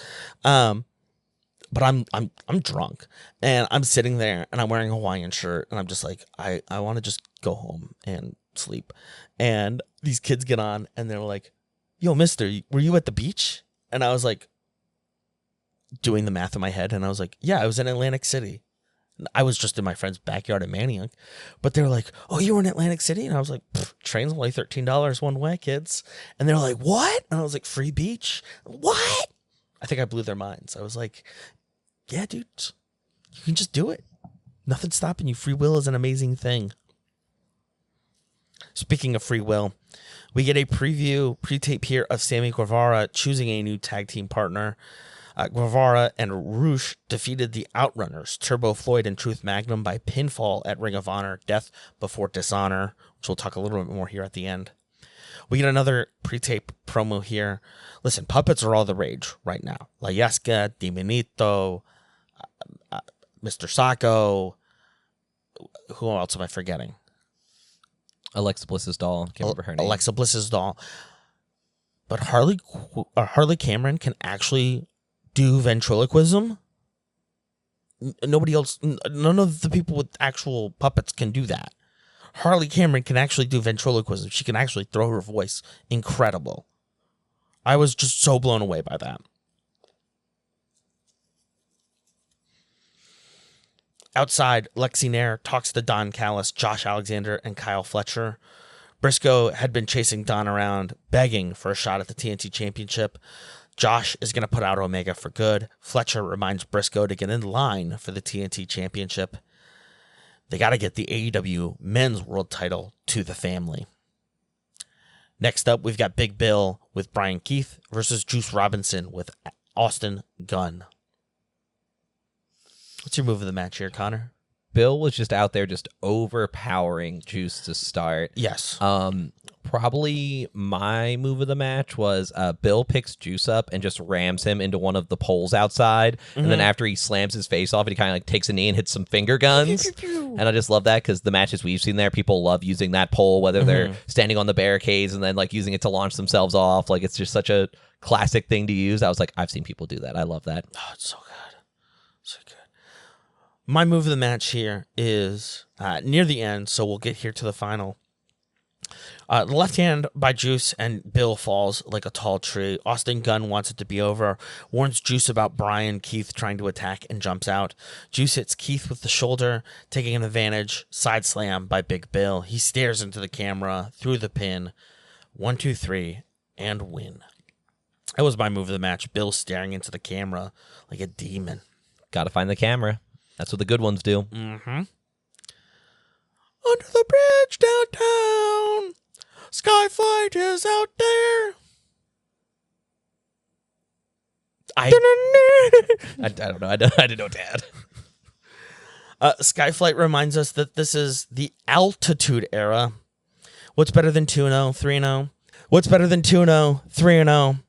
But I'm drunk, and I'm sitting there, and I'm wearing a Hawaiian shirt, and I'm just like, I want to just go home and sleep. And these kids get on, and they're like, "Yo, mister, were you at the beach?" And I was like, doing the math in my head, and I was like, "Yeah, I was in Atlantic City. I was just in my friend's backyard in Manioc." But they were like, "Oh, you were in Atlantic City?" And I was like, "Train's only $13 one way, kids." And they're like, "What?" And I was like, "Free beach? What?" I think I blew their minds. I was like, "Yeah, dude, you can just do it. Nothing's stopping you. Free will is an amazing thing." Speaking of free will, we get a pre-tape here of Sammy Guevara choosing a new tag team partner. Guevara and Roosh defeated the Outrunners, Turbo Floyd and Truth Magnum, by pinfall at Ring of Honor, Death Before Dishonor, which we'll talk a little bit more here at the end. We get another pre-tape promo here. Listen, puppets are all the rage right now. La Yesca, Diminito, Mr. Sacco. Who else am I forgetting? Alexa Bliss's doll. Can't remember her name. Alexa Bliss's doll. But Harley Cameron can actually do ventriloquism. Nobody else, none of the people with actual puppets can do that. Harley Cameron can actually do ventriloquism. She can actually throw her voice. Incredible. I was just so blown away by that. Outside, Lexi Nair talks to Don Callis, Josh Alexander, and Kyle Fletcher. Briscoe had been chasing Don around, begging for a shot at the TNT Championship. Josh is going to put out Omega for good. Fletcher reminds Briscoe to get in line for the TNT Championship. They got to get the AEW Men's World Title to the family. Next up, we've got Big Bill with Brian Keith versus Juice Robinson with Austin Gunn. What's your move of the match here, Connor? Bill was just out there just overpowering Juice to start. Yes. Probably my move of the match was Bill picks Juice up and just rams him into one of the poles outside. Mm-hmm. And then after he slams his face off, he kind of like takes a knee and hits some finger guns. And I just love that because the matches we've seen there, people love using that pole, whether they're standing on the barricades and then like using it to launch themselves off. Like it's just such a classic thing to use. I was like, I've seen people do that. I love that. Oh, it's so good. So good. My move of the match here is near the end, so we'll get here to the final. The left hand by Juice and Bill falls like a tall tree. Austin Gunn wants it to be over, warns Juice about Brian Keith trying to attack, and jumps out. Juice hits Keith with the shoulder, taking an advantage. Side slam by Big Bill. He stares into the camera, through the pin. 1, 2, 3, and win. That was my move of the match. Bill staring into the camera like a demon. Gotta find the camera. That's what the good ones do. Mm-hmm. Under the bridge downtown, Skyflight is out there. I don't know. I didn't know Dad. Skyflight reminds us that this is the Altitude era. What's better than 2-0, 3-0? What's better than 2-0, 3-0?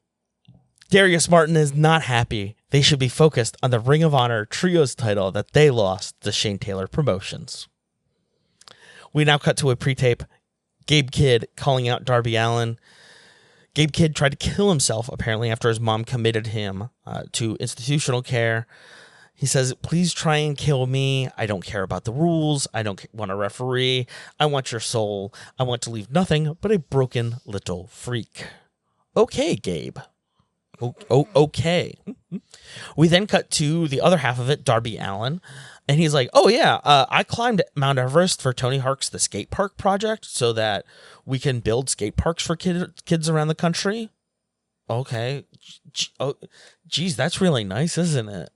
Darius Martin is not happy. They should be focused on the Ring of Honor Trios title that they lost to Shane Taylor Promotions. We now cut to a pre-tape. Gabe Kidd calling out Darby Allin. Gabe Kidd tried to kill himself, apparently, after his mom committed him to institutional care. He says, "Please try and kill me. I don't care about the rules. I don't want a referee. I want your soul. I want to leave nothing but a broken little freak." Okay, Gabe. Okay. We then cut to the other half of it, Darby Allin. And he's like, "Oh, yeah, I climbed Mount Everest for Tony Hawk's The Skate Park Project so that we can build skate parks for kids around the country." Okay. Oh, geez, that's really nice, isn't it?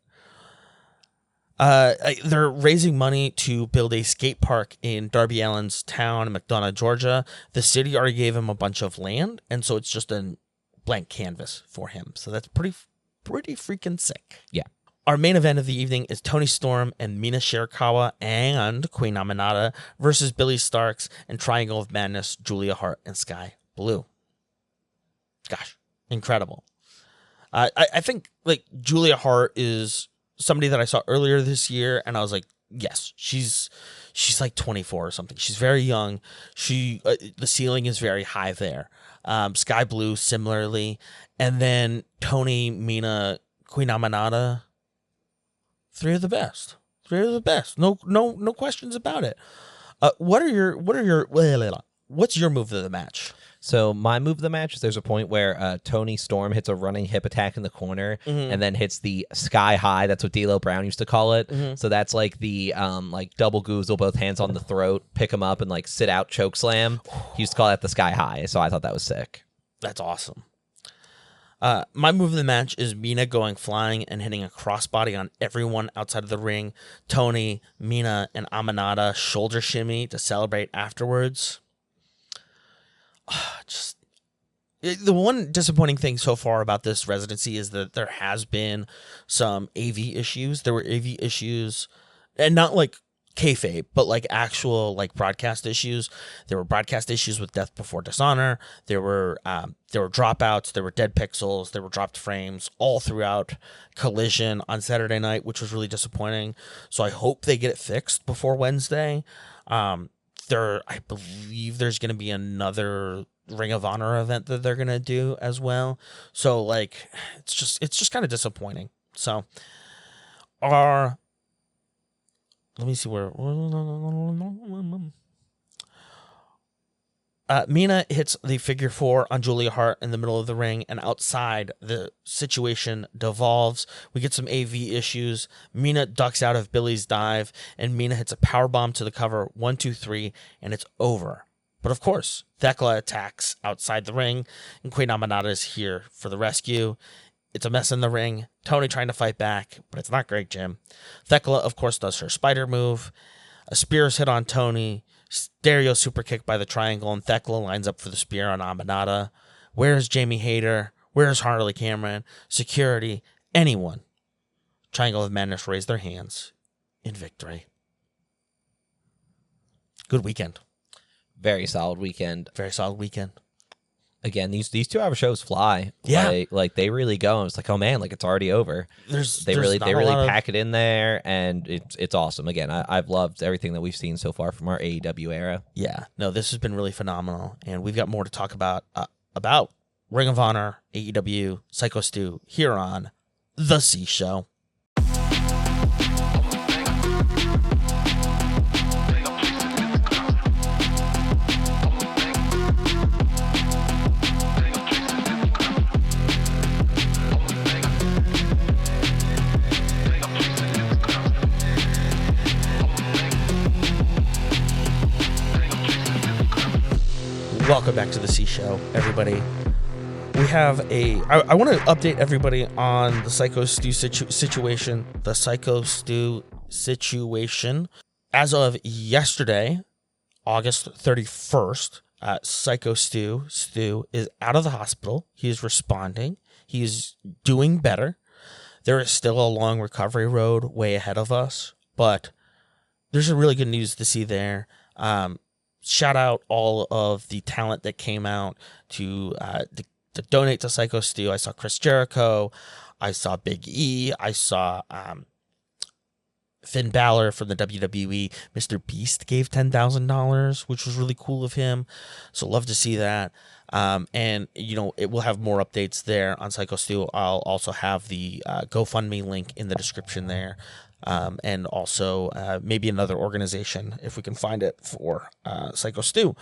They're raising money to build a skate park in Darby Allin's town in McDonough, Georgia. The city already gave him a bunch of land, and so it's just a blank canvas for him. So that's pretty freaking sick. Yeah. Our main event of the evening is Toni Storm and Mina Shirakawa and Queen Aminata versus Billy Starks and Triangle of Madness, Julia Hart and Sky Blue. Gosh, incredible. I think like Julia Hart is somebody that I saw earlier this year, and I was like, yes, she's like 24 or something. She's very young. The ceiling is very high there. Sky Blue similarly, and then Tony, Mina, Queen Aminata. Three of the best. Three of the best. No questions about it. What's your move of the match? So my move of the match is there's a point where Tony Storm hits a running hip attack in the corner and then hits the sky high. That's what D'Lo Brown used to call it. So that's like the like double goozle, both hands on the throat, pick him up and like sit out choke slam. He used to call that the sky high. So I thought that was sick. That's awesome. My move of the match is Mina going flying and hitting a crossbody on everyone outside of the ring. Tony, Mina, and Aminata shoulder shimmy to celebrate afterwards. The one disappointing thing so far about this residency is that there has been some AV issues. There were AV issues, and not like kayfabe, but like actual like broadcast issues. There were broadcast issues with Death Before Dishonor. There were dropouts. There were dead pixels. There were dropped frames all throughout Collision on Saturday night, which was really disappointing. So I hope they get it fixed before Wednesday. I believe there's going to be another Ring of Honor event that they're going to do as well. So like, it's just kind of disappointing. So let me see where Mina hits the figure four on Julia Hart in the middle of the ring, and outside the situation devolves. We get some AV issues. Mina ducks out of Billy's dive, and Mina hits a powerbomb to the cover. 1, 2, 3, and it's over. But of course, Thekla attacks outside the ring, and Queen Aminata is here for the rescue. It's a mess in the ring. Tony trying to fight back, but it's not great, Jim. Thekla, of course, does her spider move. A spear is hit on Tony. Stereo super kick by the triangle, and Thekla lines up for the spear on Aminata. Where's Jamie Hayter? Where's Harley Cameron? Security? Anyone? Triangle of Madness raise their hands in victory. Good weekend. Very solid weekend. Very solid weekend. Again, these 2-hour shows fly. Yeah, like they really go. And it's like, oh man, like it's already over. They really pack it in there, and it's awesome. Again, I've loved everything that we've seen so far from our AEW era. Yeah, no, this has been really phenomenal, and we've got more to talk about Ring of Honor, AEW, Psycho Stu here on The C Show. Welcome back to the C Show, everybody. We have I want to update everybody on the Psycho Stu situation. The Psycho Stu situation. As of yesterday, August 31st, Psycho Stu is out of the hospital. He is responding. He is doing better. There is still a long recovery road way ahead of us, but there's some really good news to see there. Shout out all of the talent that came out to donate to Psycho Stu. I saw Chris Jericho. I saw Big E. I saw Finn Balor from the WWE. Mr. Beast gave $10,000, which was really cool of him. So love to see that. And, you know, it will have more updates there on Psycho Stu. I'll also have the GoFundMe link in the description there. And also maybe another organization if we can find it for Psycho Stu.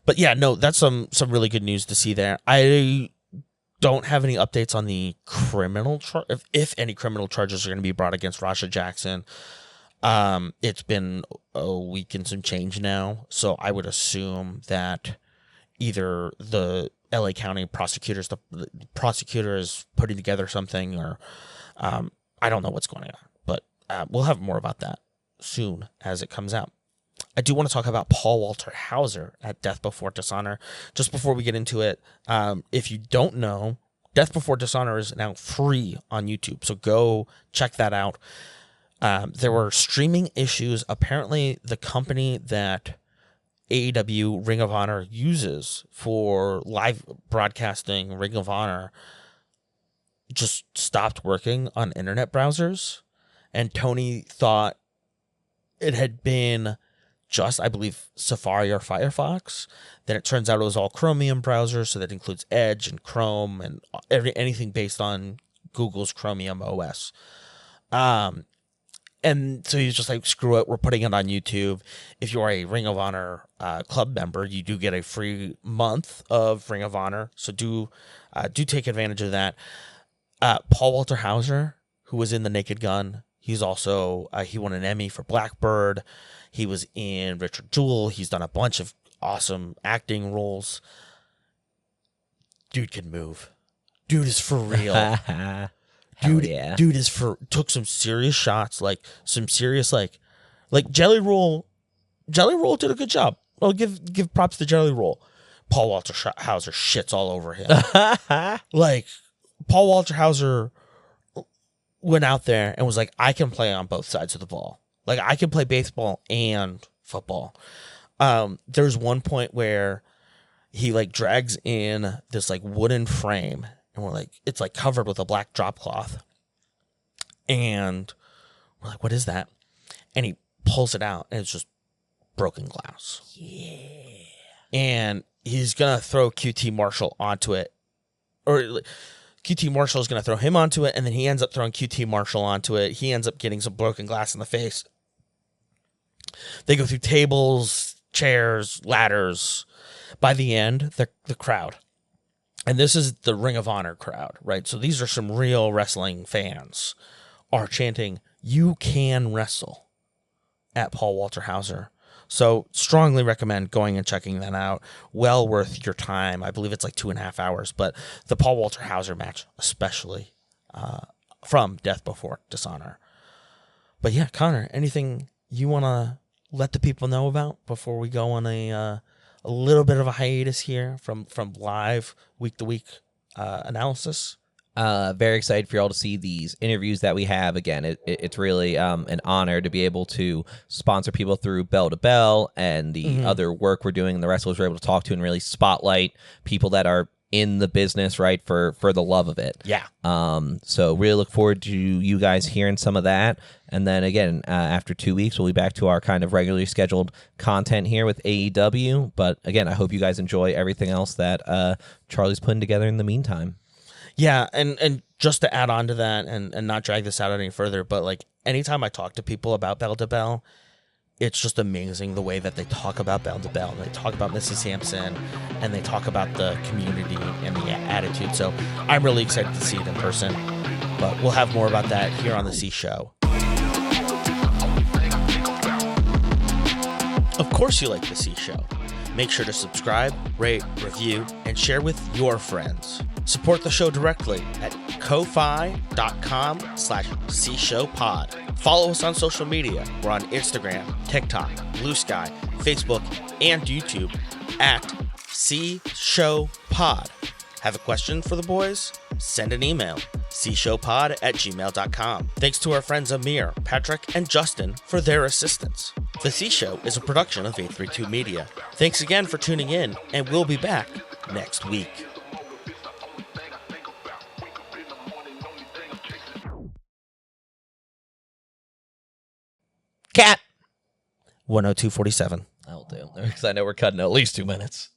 But yeah, no, that's some really good news to see there. I don't have any updates on the criminal if any criminal charges are going to be brought against Rasha Jackson. It's been a week and some change now, so I would assume that either the LA County prosecutors, the prosecutor is putting together something, or I don't know what's going on. We'll have more about that soon as it comes out. I do want to talk about Paul Walter Hauser at Death Before Dishonor. Just before we get into it, if you don't know, Death Before Dishonor is now free on YouTube, so go check that out. There were streaming issues. Apparently, the company that AEW Ring of Honor uses for live broadcasting Ring of Honor just stopped working on internet browsers. And Tony thought it had been just, I believe, Safari or Firefox. Then it turns out it was all Chromium browsers, so that includes Edge and Chrome and anything based on Google's Chromium OS. And so he's just like, screw it, we're putting it on YouTube. If you are a Ring of Honor club member, you do get a free month of Ring of Honor. So do take advantage of that. Paul Walter Hauser, who was in The Naked Gun, he's also, he won an Emmy for Blackbird. He was in Richard Jewell. He's done a bunch of awesome acting roles. Dude can move. Dude is for real. Dude is took some serious shots, like some serious like Jelly Roll. Jelly Roll did a good job. I'll give props to Jelly Roll. Paul Walter Hauser shits all over him. Like Paul Walter Hauser went out there and was like, I can play on both sides of the ball. Like I can play baseball and football. There's one point where he like drags in this like wooden frame. And we're like, it's like covered with a black drop cloth. And we're like, what is that? And he pulls it out and it's just broken glass. Yeah. And he's going to throw QT Marshall onto it. Or QT Marshall is going to throw him onto it. And then he ends up throwing QT Marshall onto it. He ends up getting some broken glass in the face. They go through tables, chairs, ladders. By the end, the crowd. And this is the Ring of Honor crowd, right? So these are some real wrestling fans are chanting, "You can wrestle," at Paul Walter Hauser. So strongly recommend going and checking that out. Well worth your time. I believe it's like 2.5 hours, but the Paul Walter Hauser match, especially from Death Before Dishonor. But yeah, Connor, anything you want to let the people know about before we go on a little bit of a hiatus here from live week-to-week analysis? Very excited for y'all to see these interviews that we have. Again, it's really an honor to be able to sponsor people through Bell to Bell and the other work we're doing. The wrestlers we're able to talk to and really spotlight people that are in the business, right, for the love of it. Yeah. So really look forward to you guys hearing some of that. And then again, after 2 weeks, we'll be back to our kind of regularly scheduled content here with AEW. But again, I hope you guys enjoy everything else that Charlie's putting together in the meantime. Yeah, and just to add on to that and not drag this out any further, but like anytime I talk to people about Bell to Bell, it's just amazing the way that they talk about Bell to Bell. They talk about Missy Sampson, and they talk about the community and the attitude. So I'm really excited to see it in person. But we'll have more about that here on the C Show. Of course you like the C Show. Make sure to subscribe, rate, review, and share with your friends. Support the show directly at ko-fi.com/cshowpod. Follow us on social media. We're on Instagram, TikTok, Blue Sky, Facebook, and YouTube at C Show Pod. Have a question for the boys? Send an email, cshowpod@gmail.com. Thanks to our friends Amir, Patrick, and Justin for their assistance. The C Show is a production of 832 Media. Thanks again for tuning in, and we'll be back next week. Cat 102.47. That'll do. Because I know we're cutting at least 2 minutes.